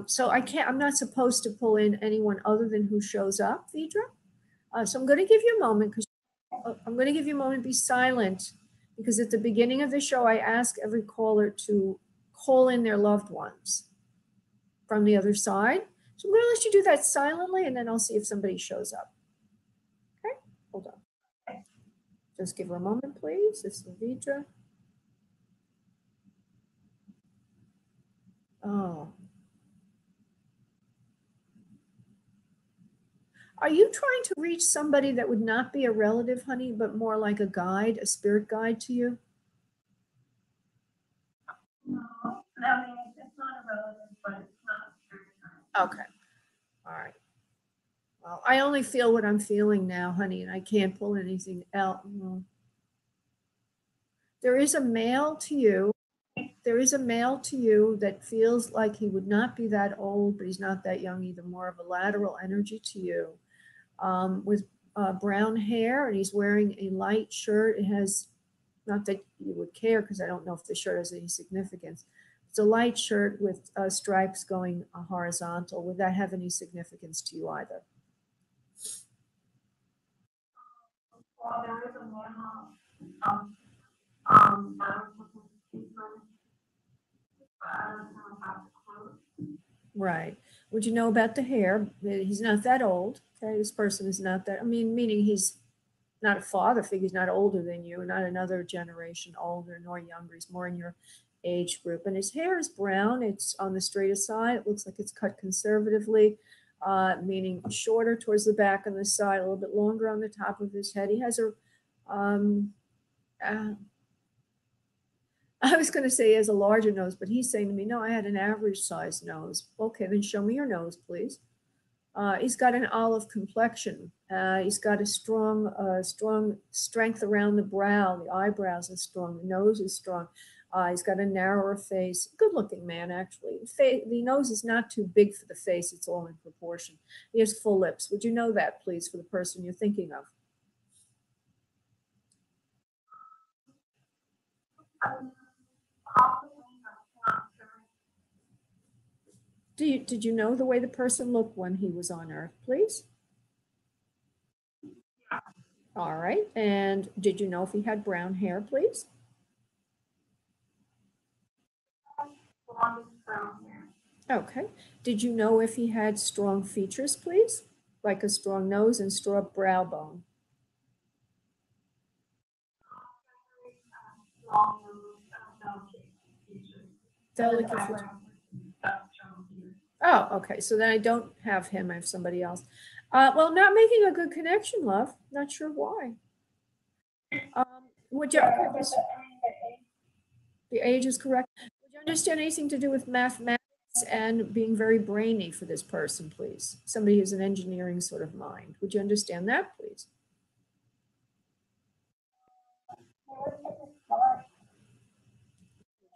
So I'm not supposed to pull in anyone other than who shows up, Vidra. So I'm going to give you a moment because I'm going to give you a moment to be silent because at the beginning of the show, I ask every caller to call in their loved ones from the other side. So I'm going to let you do that silently, and then I'll see if somebody shows up. Okay, hold on. Just give her a moment, please. This is Vidra. Oh. Are you trying to reach somebody that would not be a relative, honey, but more like a guide, a spirit guide to you? No, I mean, it's not a relative, but it's not a Okay. All right. Well, I only feel what I'm feeling now, honey, and I can't pull anything out. There is a male to you. There is a male to you that feels like he would not be that old, but he's not that young either, more of a lateral energy to you, with brown hair, and he's wearing a light shirt. It has, not that you would care because I don't know if the shirt has any significance. It's a light shirt with stripes going horizontal. Would that have any significance to you either? Well, there is a man, I was looking to speak for, but I don't know about the clothes. Right. Would you know about the hair? He's not that old. Okay. This person is not that, I mean, meaning he's not a father figure. He's not older than you, not another generation older nor younger. He's more in your age group. And his hair is brown. It's on the straighter side. It looks like it's cut conservatively, meaning shorter towards the back on the side, a little bit longer on the top of his head. He has um, uh, I was going to say he has a larger nose, but he's saying to me, no, I had an average size nose. Okay, then show me your nose, please. He's got an olive complexion. He's got a strong strength around the brow. The eyebrows are strong. The nose is strong. He's got a narrower face. Good looking man, actually. The nose is not too big for the face. It's all in proportion. He has full lips. Would you know that, please, for the person you're thinking of? Did you know the way the person looked when he was on Earth, please? All right. And did you know if he had brown hair, please? Okay. Did you know if he had strong features, please? Like a strong nose and strong brow bone? Delicate features. Oh, okay. So then I don't have him. I have somebody else. Well, not making a good connection, love. Not sure why. Would you? The age is correct. Would you understand anything to do with mathematics and being very brainy for this person, please? Somebody who's an engineering sort of mind. Would you understand that, please?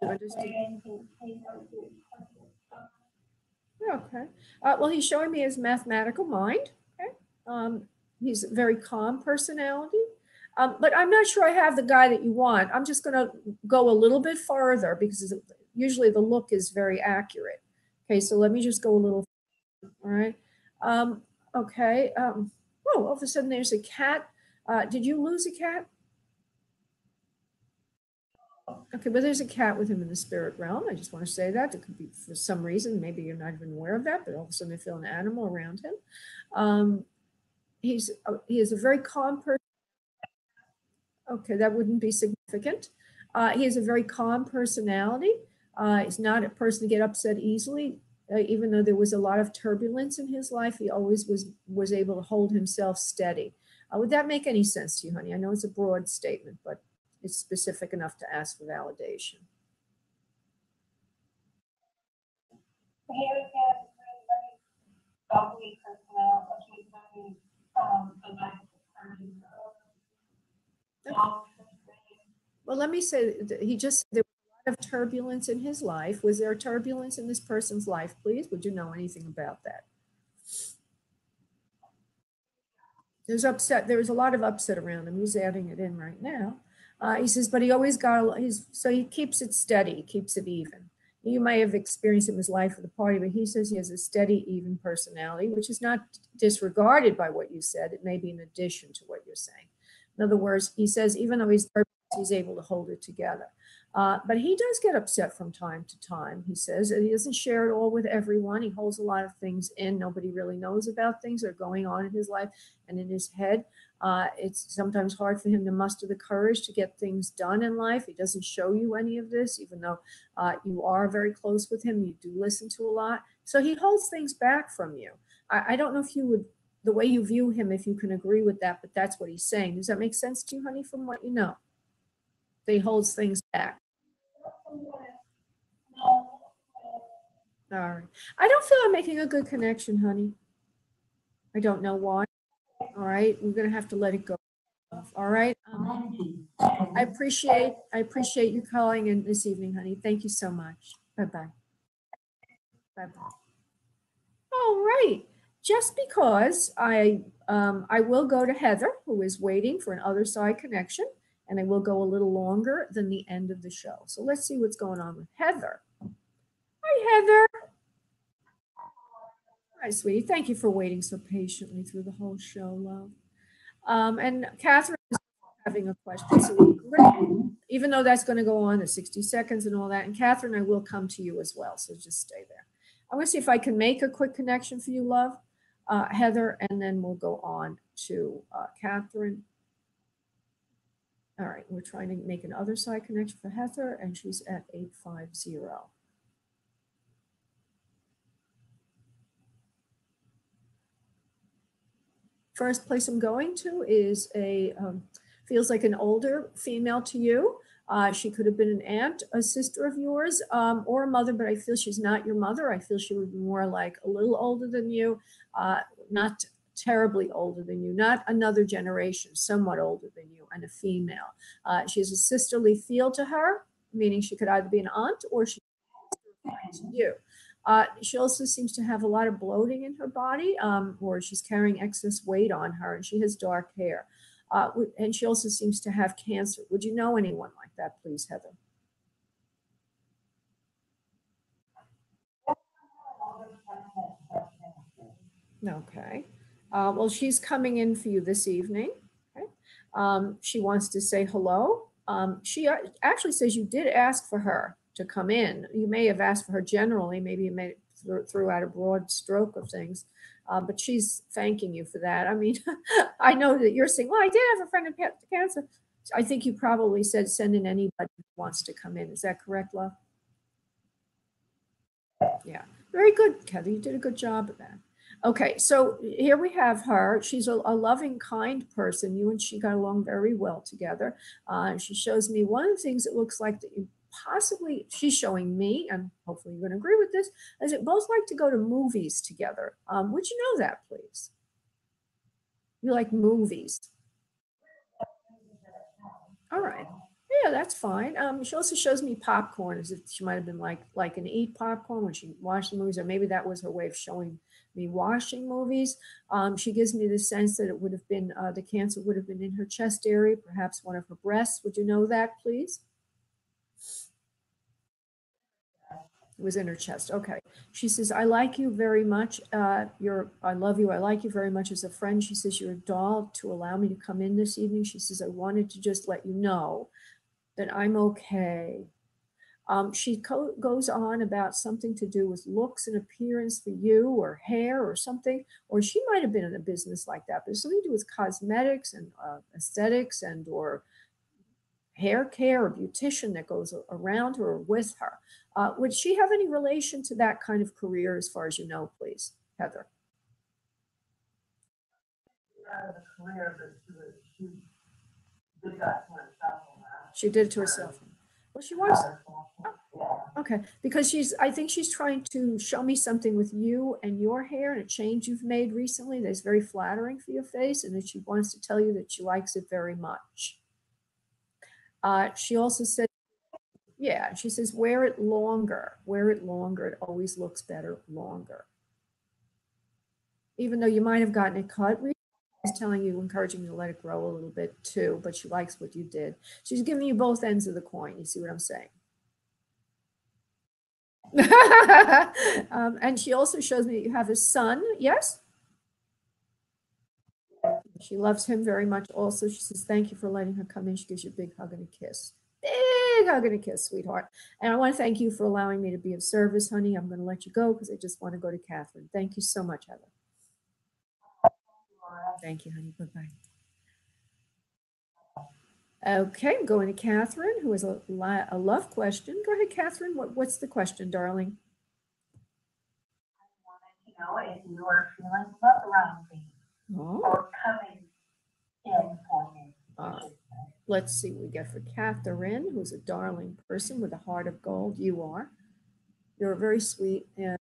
Would you understand? Okay. Well, he's showing me his mathematical mind. Okay. He's a very calm personality. But I'm not sure I have the guy that you want. I'm just going to go a little bit farther because usually the look is very accurate. Okay, so let me just go a little. All right. Okay. All of a sudden there's a cat. Did you lose a cat? Okay, but there's a cat with him in the spirit realm. I just want to say that. It could be for some reason. Maybe you're not even aware of that, but all of a sudden I feel an animal around him. He is a very calm person. Okay, that wouldn't be significant. He has a very calm personality. He's not a person to get upset easily. Even though there was a lot of turbulence in his life, he always was able to hold himself steady. Would that make any sense to you, honey? I know it's a broad statement, but it's specific enough to ask for validation. Well, let me say, he just, there was a lot of turbulence in his life. Was there turbulence in this person's life, please? Would you know anything about that? There's upset. There was a lot of upset around him. He's adding it in right now. He says, but he always got, so he keeps it steady, keeps it even. You may have experienced in his life at the party, but he says he has a steady, even personality, which is not disregarded by what you said. It may be in addition to what you're saying. In other words, he says, even though he's able to hold it together. But he does get upset from time to time. He says he doesn't share it all with everyone. He holds a lot of things in. Nobody really knows about things that are going on in his life and in his head. It's sometimes hard for him to muster the courage to get things done in life. He doesn't show you any of this, even though you are very close with him. You do listen to a lot. So he holds things back from you. I don't know if you would, the way you view him, if you can agree with that, but that's what he's saying. Does that make sense to you, honey, from what you know? That he holds things back. All right. I don't feel I'm making a good connection, honey. I don't know why. All right. We're going to have to let it go. All right. I appreciate you calling in this evening, honey. Thank you so much. Bye-bye. Bye-bye. All right. Just because I will go to Heather, who is waiting for an Otherside connection, and I will go a little longer than the end of the show. So let's see what's going on with Heather. Hi, Heather. Hi, sweetie. Thank you for waiting so patiently through the whole show, love. And Catherine is having a question. So even though that's going to go on the 60 seconds and all that, and Catherine, I will come to you as well. So just stay there. I want to see if I can make a quick connection for you, love, Heather, and then we'll go on to Catherine. All right, we're trying to make an Otherside connection for Heather, and she's at 850. First place I'm going to is feels like an older female to you. She could have been an aunt, a sister of yours, or a mother, but I feel she's not your mother. I feel she would be more like a little older than you, not terribly older than you, not another generation, somewhat older than you, and a female. She has a sisterly feel to her, meaning she could either be an aunt or she to you. She also seems to have a lot of bloating in her body, or she's carrying excess weight on her, and she has dark hair. And she also seems to have cancer. Would you know anyone like that, please, Heather? Okay. Well, she's coming in for you this evening. Okay. She wants to say hello. She actually says you did ask for her to come in. You may have asked for her generally. Maybe you may threw out a broad stroke of things. But she's thanking you for that. I mean, I know that you're saying, well, I did have a friend in cancer. I think you probably said send in anybody who wants to come in. Is that correct, love? Yeah. Very good, Heather. You did a good job of that. Okay, so here we have her. She's a loving, kind person. You and she got along very well together. She shows me one of the things it looks like that you possibly, she's showing me, and hopefully you're going to agree with this, is it both like to go to movies together. Would you know that, please? You like movies. All right. Yeah, that's fine. She also shows me popcorn as if she might have been like an eat popcorn when she watched the movies, or maybe that was her way of showing me watching movies. She gives me the sense that it would have been the cancer would have been in her chest area, perhaps one of her breasts. Would you know that, please? It was in her chest. Okay. She says, I like you very much. I love you. I like you very much as a friend. She says, you're a doll to allow me to come in this evening. She says, I wanted to just let you know that I'm okay. She goes on about something to do with looks and appearance for you, or hair or something, or she might have been in a business like that, but it's something to do with cosmetics and aesthetics and or hair care or beautician that goes around her or with her. Would she have any relation to that kind of career as far as you know, please, Heather? She did it to herself. Well, she wants. Okay, because I think she's trying to show me something with you and your hair and a change you've made recently that's very flattering for your face, and that she wants to tell you that she likes it very much. She also said, yeah, she says, wear it longer, wear it longer. It always looks better longer. Even though you might have gotten it cut, she's telling you, encouraging you to let it grow a little bit too, but she likes what you did. She's giving you both ends of the coin. You see what I'm saying? And she also shows me that you have a son. Yes? She loves him very much also. She says, thank you for letting her come in. She gives you a big hug and a kiss. Big hug and a kiss, sweetheart. And I want to thank you for allowing me to be of service, honey. I'm going to let you go because I just want to go to Catherine. Thank you so much, Heather. Thank you, honey. Bye-bye. Okay, I'm going to Catherine, who has a love question. Go ahead, Catherine. What's the question, darling? I wanted to know if you are feeling love around me or coming in for me. Let's see what we get for Catherine, who's a darling person with a heart of gold. You are. You're a very sweet and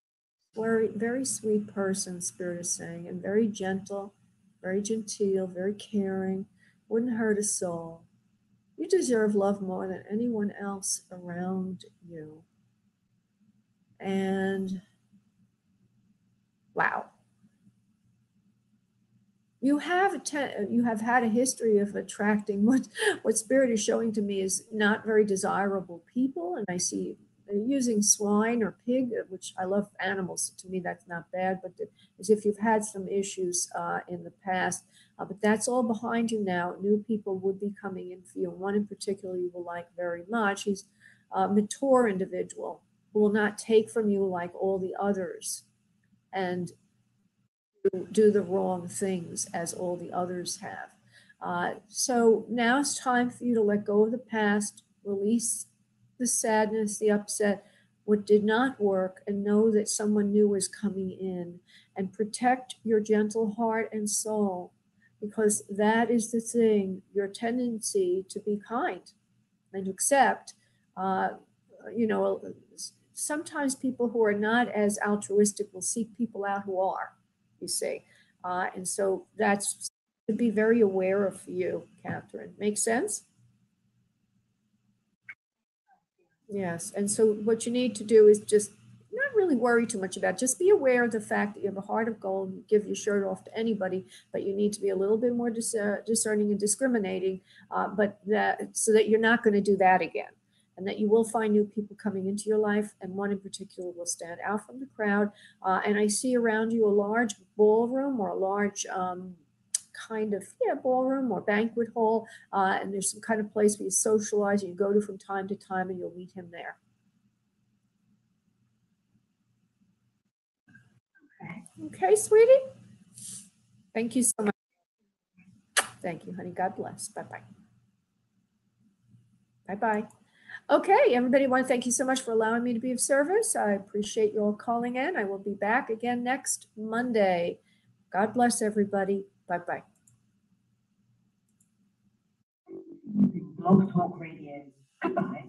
very, very sweet person, Spirit is saying, and very gentle, very genteel, very caring, wouldn't hurt a soul. You deserve love more than anyone else around you. And wow. You have had a history of attracting what Spirit is showing to me is not very desirable people, and I see they're using swine or pig, which I love animals. To me, that's not bad, but as if you've had some issues in the past. But that's all behind you now. New people would be coming in for you. One in particular you will like very much. He's a mature individual who will not take from you like all the others and do the wrong things as all the others have. So now it's time for you to let go of the past, release the sadness, the upset, what did not work, and know that someone new is coming in, and protect your gentle heart and soul, because that is the thing, your tendency to be kind. and to accept, you know, sometimes people who are not as altruistic will seek people out who are, you see. And so that's to be very aware of for you, Catherine. Make sense? Yes. And so what you need to do is just not really worry too much about it. Just be aware of the fact that you have a heart of gold and give your shirt off to anybody, but you need to be a little bit more discerning and discriminating, but that so that you're not going to do that again. And that you will find new people coming into your life, and one in particular will stand out from the crowd. And I see around you a large ballroom or a large kind of ballroom or banquet hall, and there's some kind of place where you socialize and you go to from time to time, and you'll meet him there. Okay, sweetie. Thank you so much. Thank you, honey. God bless. Bye-bye. Bye-bye. Okay, everybody, I want to thank you so much for allowing me to be of service. I appreciate you all calling in. I will be back again next Monday. God bless everybody. Bye-bye. Blog Talk Radio. Goodbye.